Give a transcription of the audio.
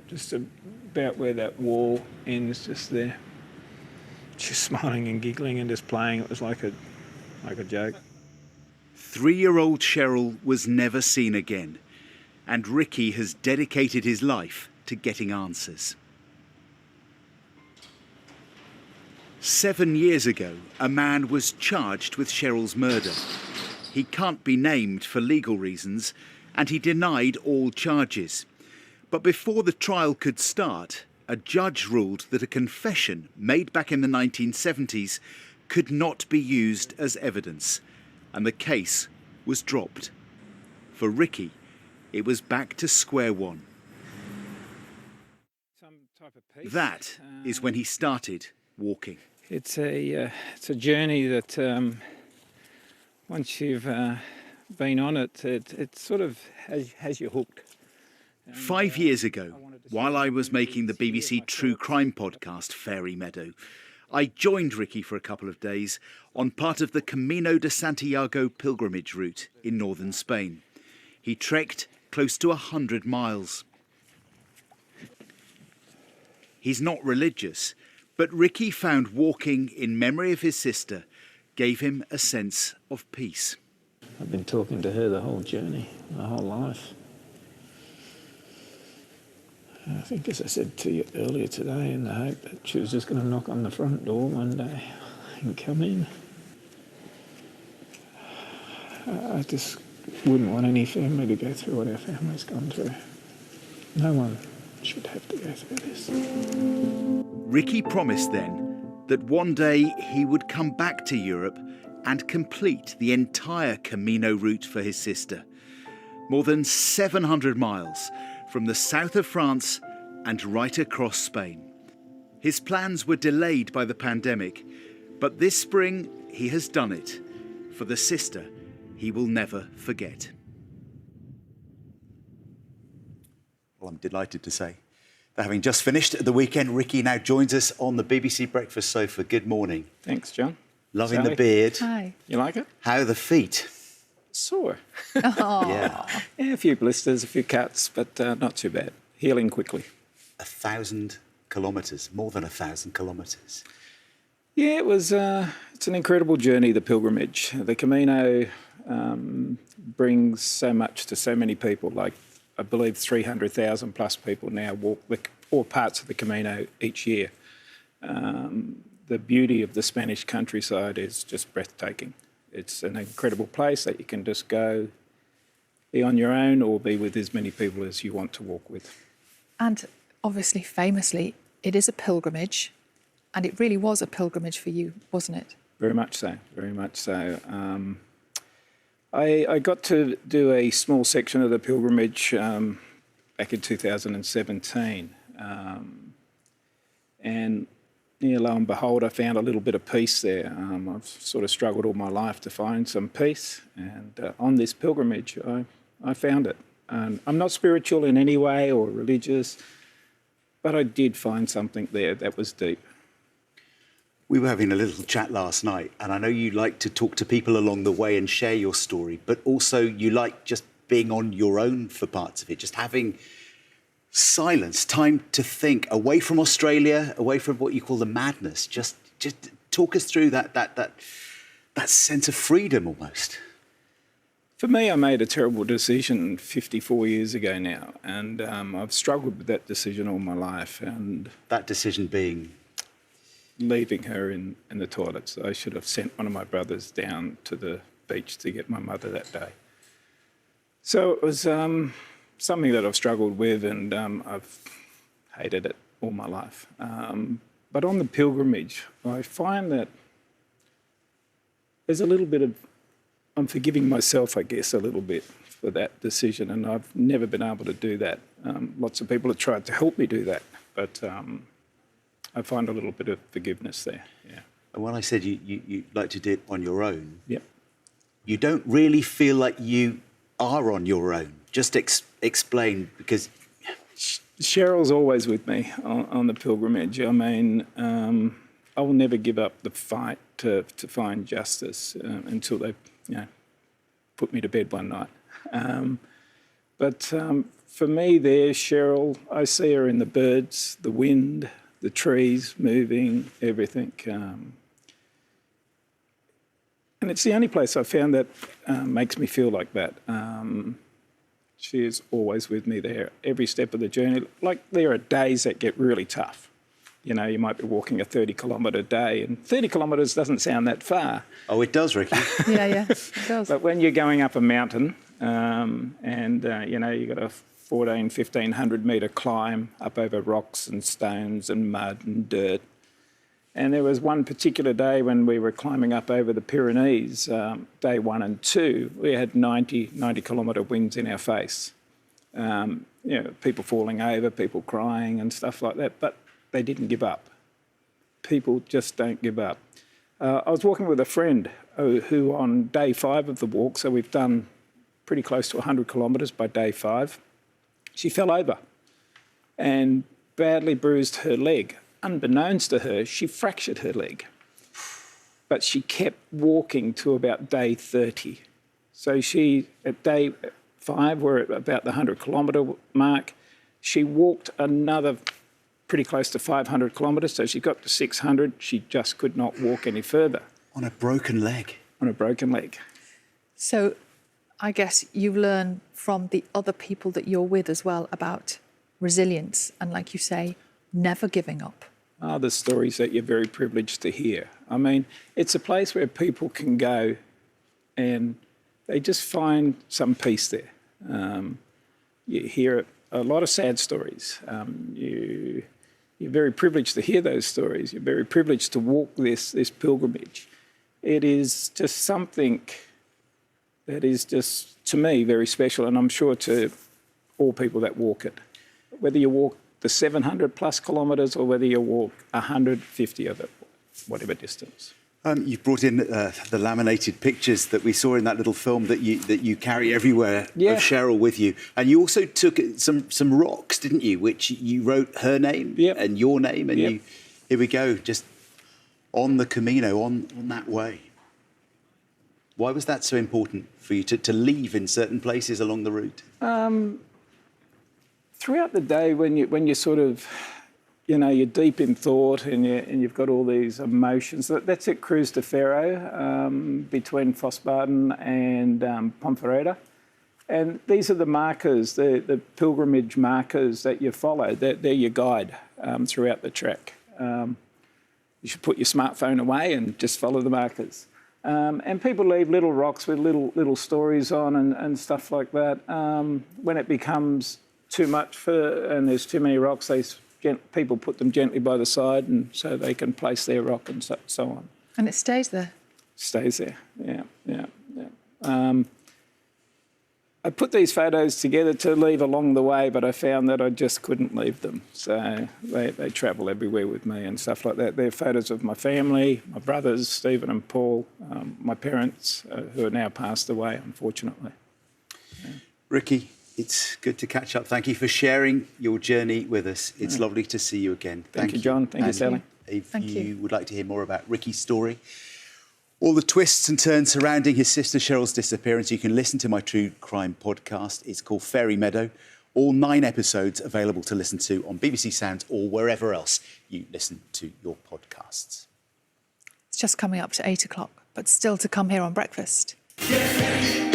just about where that wall ends, just there. Just smiling and giggling and just playing. It was like a joke. 3-year-old Cheryl was never seen again, and Ricki has dedicated his life to getting answers. 7 years ago, a man was charged with Cheryl's murder. He can't be named for legal reasons, and he denied all charges. But before the trial could start, a judge ruled that a confession made back in the 1970s could not be used as evidence, and the case was dropped. For Ricki, it was back to square one. That is when he started walking. It's a journey that once you've been on it, it sort of has you hooked. 5 years ago, while I was making the BBC true crime podcast Fairy Meadow, I joined Ricki for a couple of days on part of the Camino de Santiago pilgrimage route in northern Spain. He trekked close to 100 miles. He's not religious, but Ricki found walking in memory of his sister gave him a sense of peace. I've been talking to her the whole journey, the whole life. I think, as I said to you earlier today, in the hope that she was just going to knock on the front door one day and come in. I just wouldn't want any family to go through what our family's gone through. No one should have to go through this. Ricki promised then that one day he would come back to Europe and complete the entire Camino route for his sister. More than 700 miles from the south of France and right across Spain. His plans were delayed by the pandemic, but this spring he has done it for the sister he will never forget. Well, I'm delighted to say that having just finished the weekend, Ricki now joins us on the BBC Breakfast Sofa. Good morning. Thanks, John. Loving Sally. the beard. Hi. You like it? How are the feet? Sore. Yeah. Yeah, a few blisters, a few cuts, but not too bad. Healing quickly. 1,000 kilometres, more than 1,000 kilometres. Yeah, it's an incredible journey, the pilgrimage. The Camino brings so much to so many people. Like, I believe 300,000 plus people now walk all parts of the Camino each year. The beauty of the Spanish countryside is just breathtaking. It's an incredible place that you can just go, be on your own or be with as many people as you want to walk with. And obviously, famously, it is a pilgrimage, and it really was a pilgrimage for you, wasn't it? Very much so, very much so. I got to do a small section of the pilgrimage back in 2017. And yeah, lo and behold, I found a little bit of peace there. I've sort of struggled all my life to find some peace. And on this pilgrimage, I found it. And I'm not spiritual in any way or religious, but I did find something there that was deep. We were having a little chat last night, and I know you like to talk to people along the way and share your story, but also you like just being on your own for parts of it, just having silence, time to think, away from Australia, away from what you call the madness. Just talk us through that sense of freedom almost. For me, I made a terrible decision 54 years ago now, and I've struggled with that decision all my life. And that decision being? Leaving her in the toilets. I should have sent one of my brothers down to the beach to get my mother that day. So it was something that I've struggled with, and I've hated it all my life. But on the pilgrimage, I find that there's a little bit of, I'm forgiving myself, I guess, a little bit for that decision, and I've never been able to do that. Lots of people have tried to help me do that, but I find a little bit of forgiveness there, yeah. And when I said you like to do it on your own, yep. You don't really feel like you are on your own. Just explain, because Cheryl's always with me on the pilgrimage. I mean, I will never give up the fight to find justice until they, put me to bed one night. But for me there, Cheryl, I see her in the birds, the wind, the trees moving, everything. And it's the only place I've found that makes me feel like that. She is always with me there, every step of the journey. Like, there are days that get really tough. You know, you might be walking a 30-kilometre day, and 30 kilometres doesn't sound that far. Oh, it does, Ricki. Yeah, it does. But when you're going up a mountain you know, you've got a 1,500 metre climb up over rocks and stones and mud and dirt. And there was one particular day when we were climbing up over the Pyrenees, day 1 and 2, we had 90-kilometre winds in our face. You know, people falling over, people crying and stuff like that, but they didn't give up. People just don't give up. I was walking with a friend who on day 5 of the walk, so we've done pretty close to 100 kilometres by day 5, she fell over and badly bruised her leg. Unbeknownst to her, she fractured her leg. But she kept walking to about day 30. So she, at day 5, we're at about the 100-kilometre mark. She walked another pretty close to 500 kilometres, so she got to 600. She just could not walk any further. On a broken leg. On a broken leg. So I guess you learn from the other people that you're with as well about resilience and, like you say, never giving up. Are the stories that you're very privileged to hear. I mean, it's a place where people can go and they just find some peace there. You hear a lot of sad stories. You're very privileged to hear those stories. You're very privileged to walk this pilgrimage. It is just something that is just, to me, very special, and I'm sure to all people that walk it. Whether you walk the 700 plus kilometres or whether you walk 150 of it, whatever distance. You've brought in the laminated pictures that we saw in that little film that you carry everywhere of Cheryl with you. And you also took some rocks, didn't you, which you wrote her name and your name. And you, here we go, just on the Camino, on that way. Why was that so important for you to leave in certain places along the route? Throughout the day, when you sort of, you know, you're deep in thought and you've got all these emotions. That's it, Cruz de Ferro, between Fosbaden and Ponferrada. And these are the markers, the pilgrimage markers that you follow. They're your guide throughout the trek. You should put your smartphone away and just follow the markers. And people leave little rocks with little stories on and stuff like that. When it becomes too much and there's too many rocks, people put them gently by the side and so they can place their rock and so on. And it stays there? Stays there, yeah. I put these photos together to leave along the way, but I found that I just couldn't leave them. So they travel everywhere with me and stuff like that. They're photos of my family, my brothers, Stephen and Paul, my parents, who are now passed away, unfortunately. Yeah. Ricki, it's good to catch up. Thank you for sharing your journey with us. It's lovely to see you again. Thank you, John. Thank you, Sally. If you would like to hear more about Ricki's story, all the twists and turns surrounding his sister Cheryl's disappearance, you can listen to my true crime podcast. It's called Fairy Meadow. All 9 episodes available to listen to on BBC Sounds or wherever else you listen to your podcasts. It's just coming up to 8 o'clock, but still to come here on breakfast. Yeah.